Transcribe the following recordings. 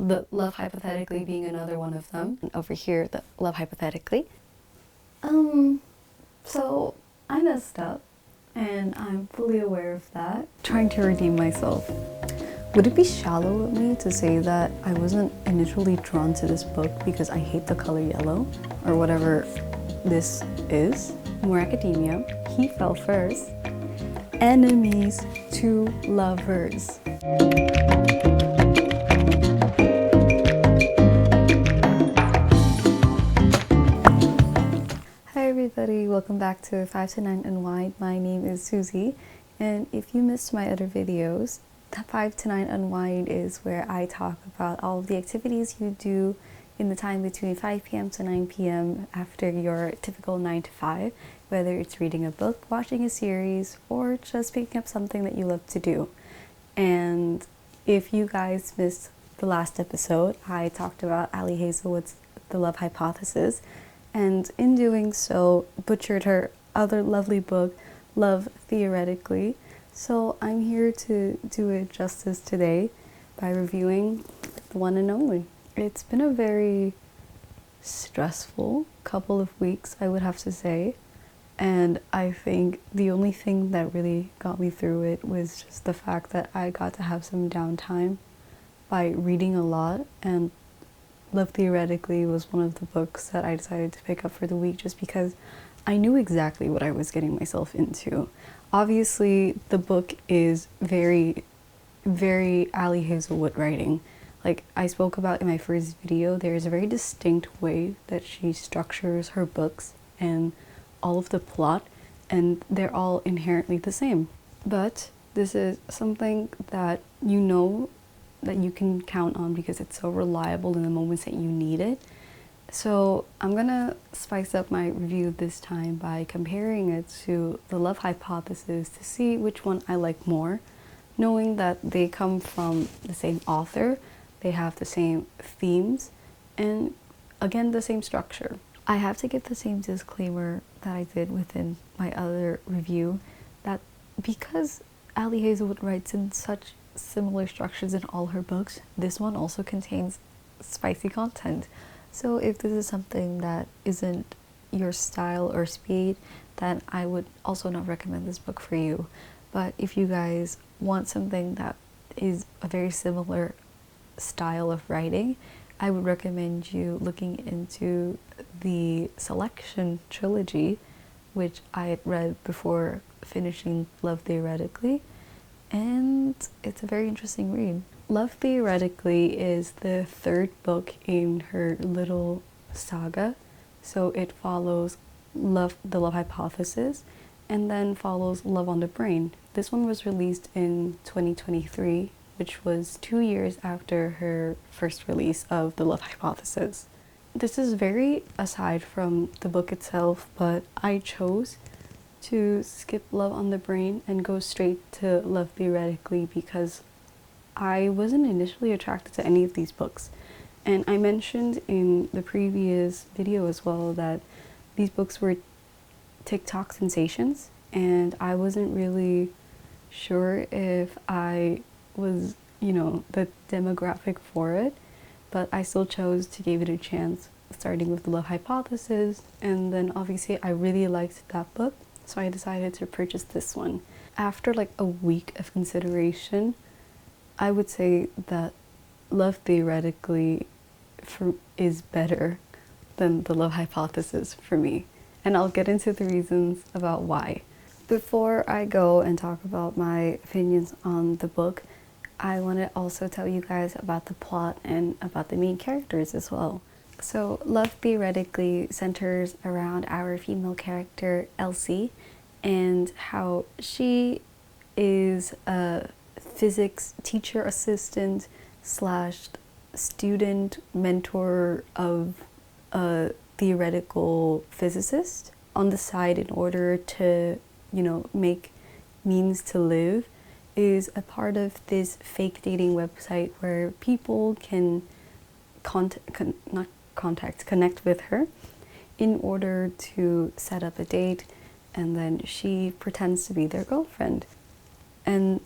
the love hypothetically being another one of them. And over here, the love hypothetically. So I messed up, and I'm fully aware of that. Trying to redeem myself. Would it be shallow of me to say that I wasn't initially drawn to this book because I hate the color yellow, or whatever this is? More academia. He fell first. Enemies to lovers. Hi everybody, welcome back to 5 to 9 Unwind. My name is Susie, and if you missed my other videos, 5 to 9 Unwind is where I talk about all of the activities you do in the time between 5 p.m. to 9 p.m. after your typical 9 to 5, whether it's reading a book, watching a series, or just picking up something that you love to do. And if you guys missed the last episode, I talked about Ali Hazelwood's The Love Hypothesis, and in doing so, butchered her other lovely book, Love Theoretically. So I'm here to do it justice today by reviewing the one and only. It's been a very stressful couple of weeks, I would have to say. And I think the only thing that really got me through it was just the fact that I got to have some downtime by reading a lot. And Love Theoretically was one of the books that I decided to pick up for the week just because I knew exactly what I was getting myself into. Obviously, the book is very, very Ali Hazelwood writing. Like I spoke about in my first video, there is a very distinct way that she structures her books and all of the plot, and they're all inherently the same. But this is something that you know that you can count on because it's so reliable in the moments that you need it. So I'm gonna spice up my review this time by comparing it to The Love Hypothesis to see which one I like more, knowing that they come from the same author, they have the same themes, and again, the same structure. I have to give the same disclaimer that I did within my other review, that because Ali Hazelwood writes in such similar structures in all her books, this one also contains spicy content. So if this is something that isn't your style or speed, then I would also not recommend this book for you. But if you guys want something that is a very similar style of writing, I would recommend you looking into the Selection trilogy, which I had read before finishing Love Theoretically, and it's a very interesting read. Love Theoretically is the third book in her little saga, so it follows The Love Hypothesis and then follows Love on the Brain. This one was released in 2023, which was 2 years after her first release of The Love Hypothesis. This is very aside from the book itself, but I chose to skip Love on the Brain and go straight to Love Theoretically because I wasn't initially attracted to any of these books. And I mentioned in the previous video as well that these books were TikTok sensations, and I wasn't really sure if I was, the demographic for it, but I still chose to give it a chance, starting with The Love Hypothesis, and then obviously I really liked that book, so I decided to purchase this one. After like a week of consideration, I would say that Love Theoretically is better than The Love Hypothesis for me, and I'll get into the reasons about why. Before I go and talk about my opinions on the book, I want to also tell you guys about the plot and about the main characters as well. So Love Theoretically centers around our female character Elsie and how she is a physics teacher assistant slash student mentor of a theoretical physicist on the side in order to, make means to live, is a part of this fake dating website where people can connect with her in order to set up a date, and then she pretends to be their girlfriend. And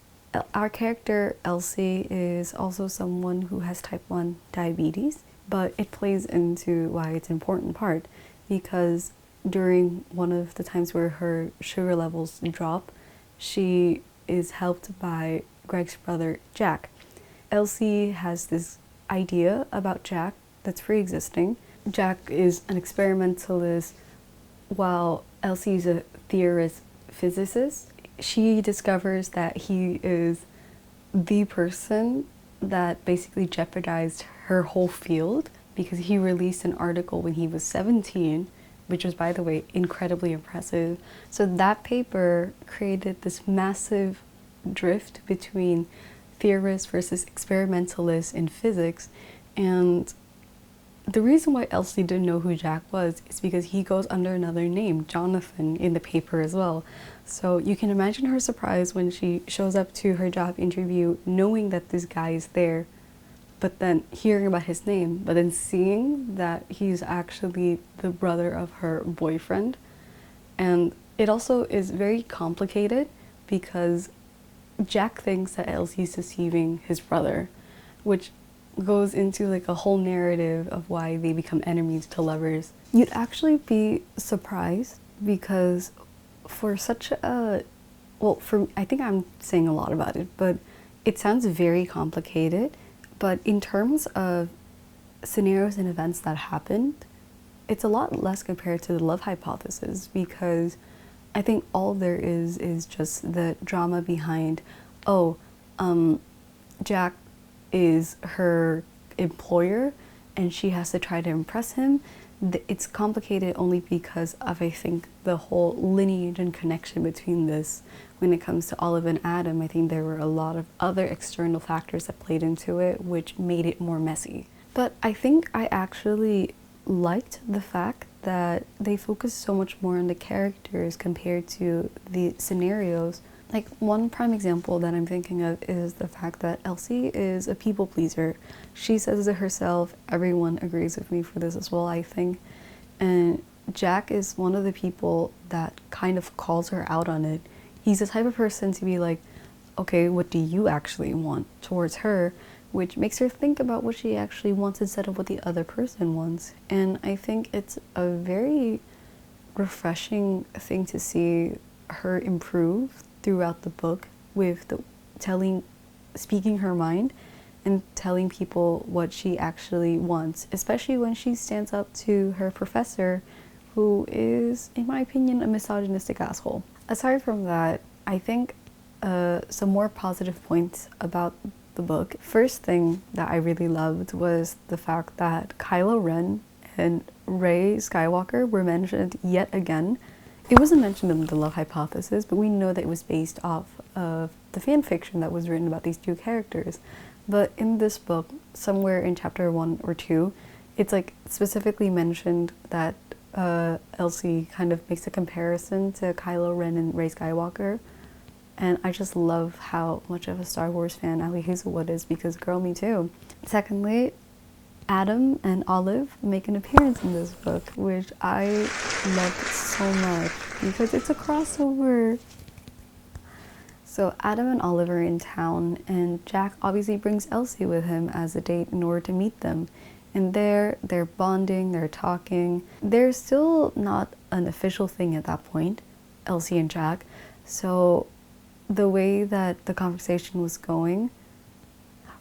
Our character Elsie is also someone who has type 1 diabetes, but it plays into why it's an important part, because during one of the times where her sugar levels drop, she is helped by Greg's brother Jack. Elsie has this idea about Jack that's pre-existing. Jack is an experimentalist while Elsie is a theorist physicist. She discovers that he is the person that basically jeopardized her whole field, because he released an article when he was 17, which was, by the way, incredibly impressive. So that paper created this massive drift between theorists versus experimentalists in physics. And the reason why Elsie didn't know who Jack was is because he goes under another name, Jonathan, in the paper as well. So you can imagine her surprise when she shows up to her job interview knowing that this guy is there, but then hearing about his name, but then seeing that he's actually the brother of her boyfriend. And it also is very complicated because Jack thinks that Elsie's deceiving his brother, which goes into like a whole narrative of why they become enemies to lovers. You'd actually be surprised because for such a, I think I'm saying a lot about it, but it sounds very complicated. But in terms of scenarios and events that happened, it's a lot less compared to the love hypothesis, because I think all there is just the drama behind, Jack is her employer and she has to try to impress him. It's complicated only because of, I think, the whole lineage and connection between this. When it comes to Olive and Adam, I think there were a lot of other external factors that played into it, which made it more messy. But I think I actually liked the fact that they focused so much more on the characters compared to the scenarios. Like, one prime example that I'm thinking of is the fact that Elsie is a people pleaser. She says it herself, everyone agrees with me for this as well, I think. And Jack is one of the people that kind of calls her out on it. He's the type of person to be like, okay, what do you actually want towards her? Which makes her think about what she actually wants instead of what the other person wants. And I think it's a very refreshing thing to see her improve throughout the book with speaking her mind and telling people what she actually wants, especially when she stands up to her professor, who is, in my opinion, a misogynistic asshole. Aside from that, I think some more positive points about the book. First thing that I really loved was the fact that Kylo Ren and Rey Skywalker were mentioned yet again. It wasn't mentioned in the love hypothesis, but we know that it was based off of the fan fiction that was written about these two characters. But in this book, somewhere in chapter 1 or 2, it's like specifically mentioned that Elsie kind of makes a comparison to Kylo Ren and Rey Skywalker. And I just love how much of a Star Wars fan Ali Hazelwood is, because girl, me too. Secondly, Adam and Olive make an appearance in this book, which I loved so much because it's a crossover. So Adam and Olive are in town, and Jack obviously brings Elsie with him as a date in order to meet them. And they're bonding, they're talking. They're still not an official thing at that point, Elsie and Jack. So the way that the conversation was going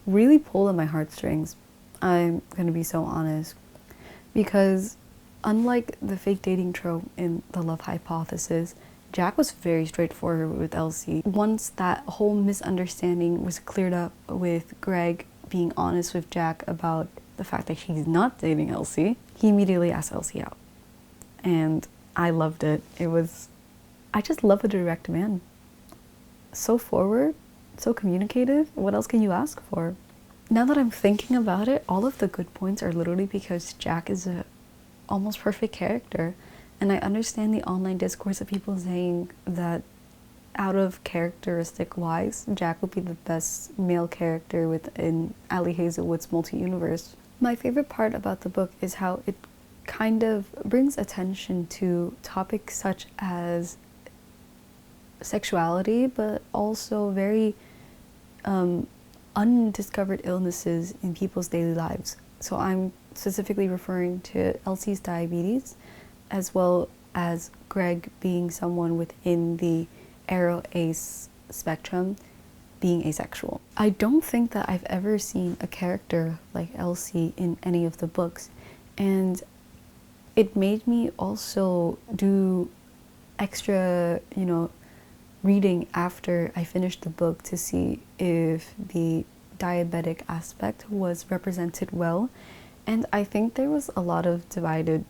really pulled at my heartstrings. I'm gonna be so honest, because unlike the fake dating trope in the love hypothesis, Jack was very straightforward with Elsie. Once that whole misunderstanding was cleared up with Greg being honest with Jack about the fact that he's not dating Elsie, he immediately asked Elsie out. And I loved it. I just love a direct man. So forward, so communicative. What else can you ask for? Now that I'm thinking about it, all of the good points are literally because Jack is a almost perfect character. And I understand the online discourse of people saying that out of characteristic wise, Jack would be the best male character within Ali Hazelwood's multi-universe. My favorite part about the book is how it kind of brings attention to topics such as sexuality, but also very undiscovered illnesses in people's daily lives. So I'm specifically referring to Elsie's diabetes, as well as Greg being someone within the aro-ace spectrum, being asexual. I don't think that I've ever seen a character like Elsie in any of the books, and it made me also do extra, reading after I finished the book to see if the diabetic aspect was represented well. And I think there was a lot of divided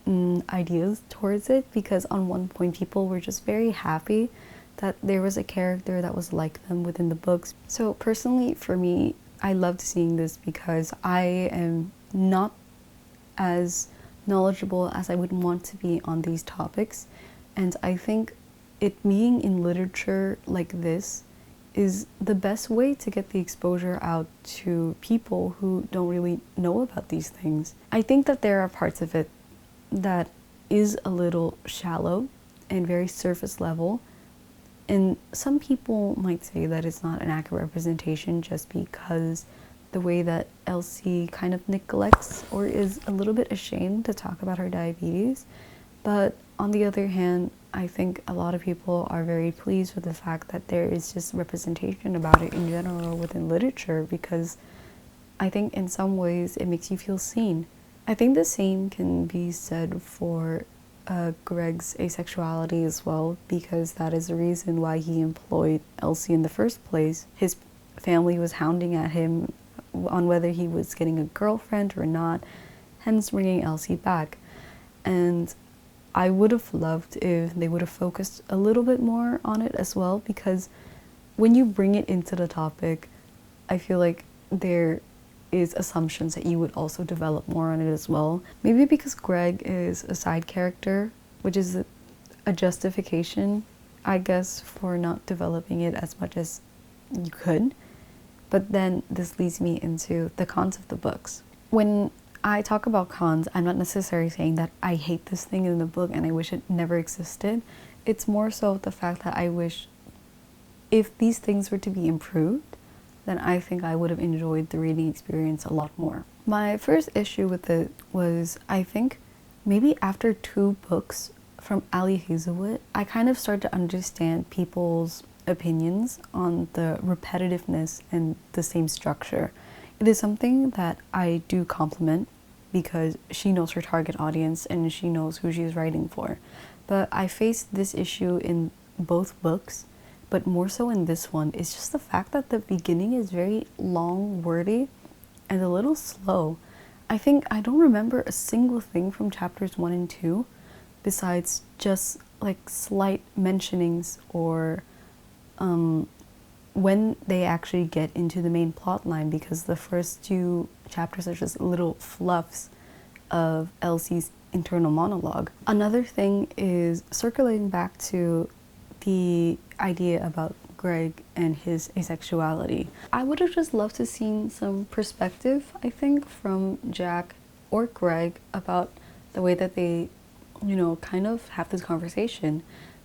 ideas towards it, because on one point people were just very happy that there was a character that was like them within the books. So personally for me, I loved seeing this because I am not as knowledgeable as I would want to be on these topics, and I think it being in literature like this is the best way to get the exposure out to people who don't really know about these things. I think that there are parts of it that is a little shallow and very surface level, and some people might say that it's not an accurate representation just because the way that Elsie kind of neglects or is a little bit ashamed to talk about her diabetes. But on the other hand, I think a lot of people are very pleased with the fact that there is just representation about it in general within literature, because I think in some ways it makes you feel seen. I think the same can be said for Greg's asexuality as well, because that is the reason why he employed Elsie in the first place. His family was hounding at him on whether he was getting a girlfriend or not, hence bringing Elsie back. And I would have loved if they would have focused a little bit more on it as well, because when you bring it into the topic, I feel like there is assumptions that you would also develop more on it as well. Maybe because Greg is a side character, which is a justification, I guess, for not developing it as much as you could. But then this leads me into the cons of the books. When I talk about cons, I'm not necessarily saying that I hate this thing in the book and I wish it never existed. It's more so the fact that I wish if these things were to be improved, then I think I would have enjoyed the reading experience a lot more. My first issue with it was, I think maybe after 2 books from Ali Hazelwood, I kind of started to understand people's opinions on the repetitiveness and the same structure. It is something that I do compliment because she knows her target audience and she knows who she's writing for. But I faced this issue in both books, but more so in this one. It's just the fact that the beginning is very long, wordy, and a little slow. I think I don't remember a single thing from chapters 1 and 2 besides just like slight mentionings or when they actually get into the main plot line, because the first 2 chapters are just little fluffs of Elsie's internal monologue. Another thing is circulating back to the idea about Greg and his asexuality. I would have just loved to seen some perspective, I think, from Jack or Greg about the way that they, kind of have this conversation,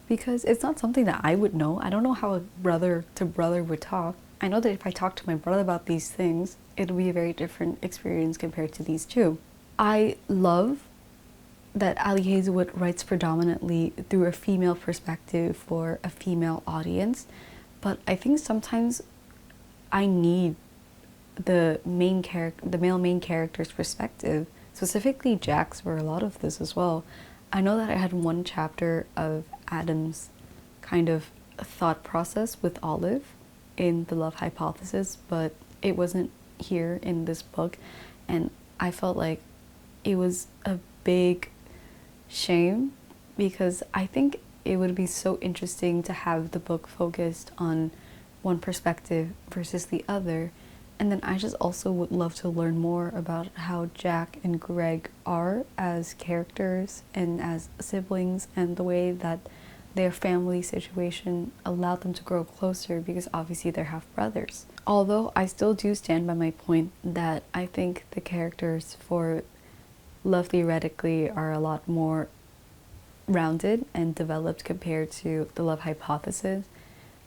because it's not something that I would know. I don't know how a brother to brother would talk. I know that if I talk to my brother about these things, it'll be a very different experience compared to these 2. I love that Ali Hazelwood writes predominantly through a female perspective for a female audience, but I think sometimes I need the male main character's perspective, specifically Jack's, for a lot of this as well. I know that I had one chapter of Adam's kind of thought process with Olive in The Love Hypothesis, but it wasn't here in this book, and I felt like it was a big shame, because I think it would be so interesting to have the book focused on one perspective versus the other. And then I just also would love to learn more about how Jack and Greg are as characters and as siblings, and the way that their family situation allowed them to grow closer, because obviously they're half brothers. Although I still do stand by my point that I think the characters for Love Theoretically are a lot more rounded and developed compared to The Love Hypothesis.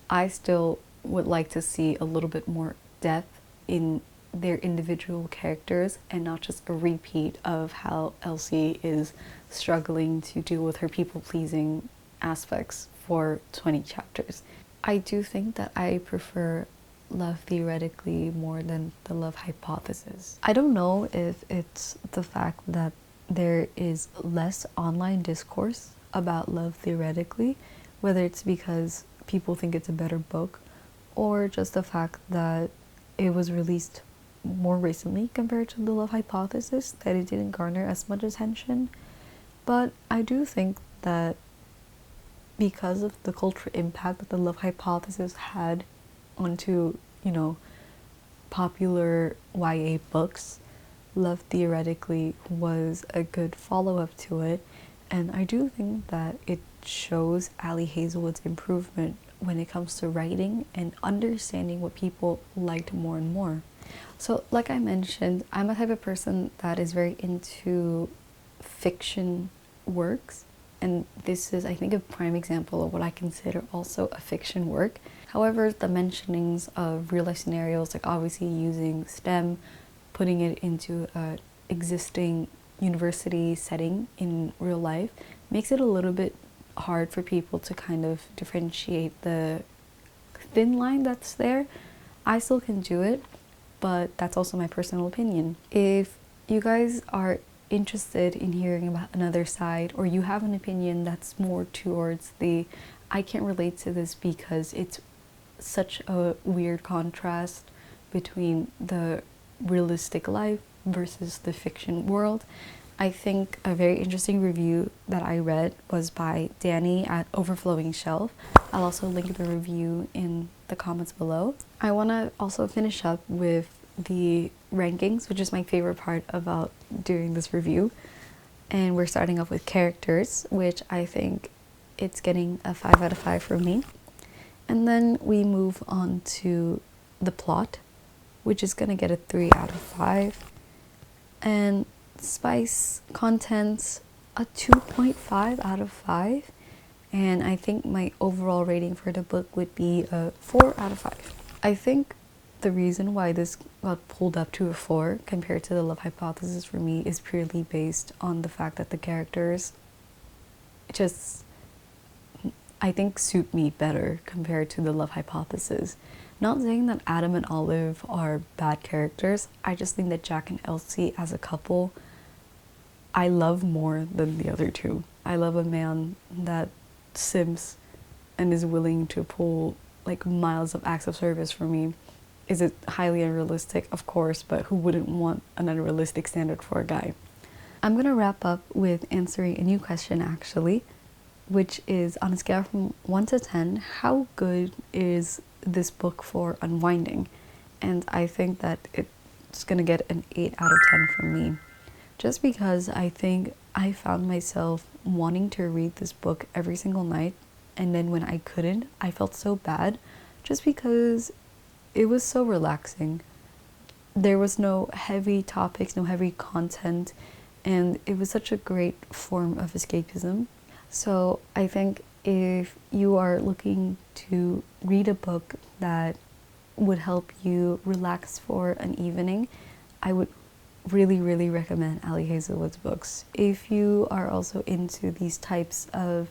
I still would like to see a little bit more depth in their individual characters and not just a repeat of how Elsie is struggling to deal with her people-pleasing aspects for 20 chapters. I do think that I prefer Love Theoretically more than The Love Hypothesis. I don't know if it's the fact that there is less online discourse about Love Theoretically, whether it's because people think it's a better book or just the fact that it was released more recently compared to The Love Hypothesis, that it didn't garner as much attention. But I do think that because of the cultural impact that The Love Hypothesis had onto, you know, popular YA books, Love Theoretically was a good follow-up to it, and I do think that it shows Ali Hazelwood's improvement when it comes to writing and understanding what people liked more and more. So like I mentioned, I'm a type of person that is very into fiction works, and this is, I think, a prime example of what I consider also a fiction work. However, the mentionings of real life scenarios, like obviously using STEM, putting it into a existing university setting in real life, makes it a little bit hard for people to kind of differentiate the thin line that's there. I still can do it, but that's also my personal opinion. If you guys are interested in hearing about another side, or you have an opinion that's more towards the I can't relate to this because it's such a weird contrast between the realistic life versus the fiction world, I think a very interesting review that I read was by Danny at Overflowing Shelf. I'll also link the review in the comments below. I want to also finish up with the rankings, which is my favorite part about doing this review. And we're starting off with characters, which I think it's getting a 5 out of 5 from me. And then we move on to the plot, which is gonna get a 3 out of 5. And spice contents, a 2.5 out of 5. And I think my overall rating for the book would be a 4 out of 5. I think the reason why this got pulled up to a 4 compared to The Love Hypothesis for me is purely based on the fact that the characters just, I think, suit me better compared to The Love Hypothesis. Not saying that Adam and Olive are bad characters, I just think that Jack and Elsie as a couple, I love more than the other two. I love a man that simps and is willing to pull like miles of acts of service for me. Is it highly unrealistic? Of course, but who wouldn't want an unrealistic standard for a guy? I'm gonna wrap up with answering a new question actually, which is on a scale from 1 to 10, how good is this book for unwinding? And I think that it's gonna get an 8 out of 10 from me. Just because I think I found myself wanting to read this book every single night, and then when I couldn't, I felt so bad just because it was so relaxing. There was no heavy topics, no heavy content, and it was such a great form of escapism. So I think if you are looking to read a book that would help you relax for an evening, I would really recommend Ali Hazelwood's books. If you are also into these types of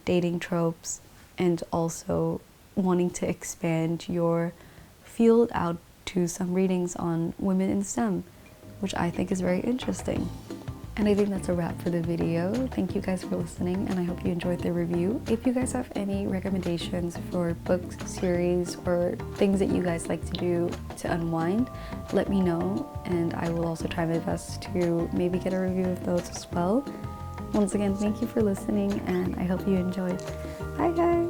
dating tropes and also wanting to expand your field out to some readings on women in STEM, which I think is very interesting. And I think that's a wrap for the video. Thank you guys for listening, and I hope you enjoyed the review. If you guys have any recommendations for books, series, or things that you guys like to do to unwind, let me know, and I will also try my best to maybe get a review of those as well. Once again, thank you for listening, and I hope you enjoyed. Bye guys!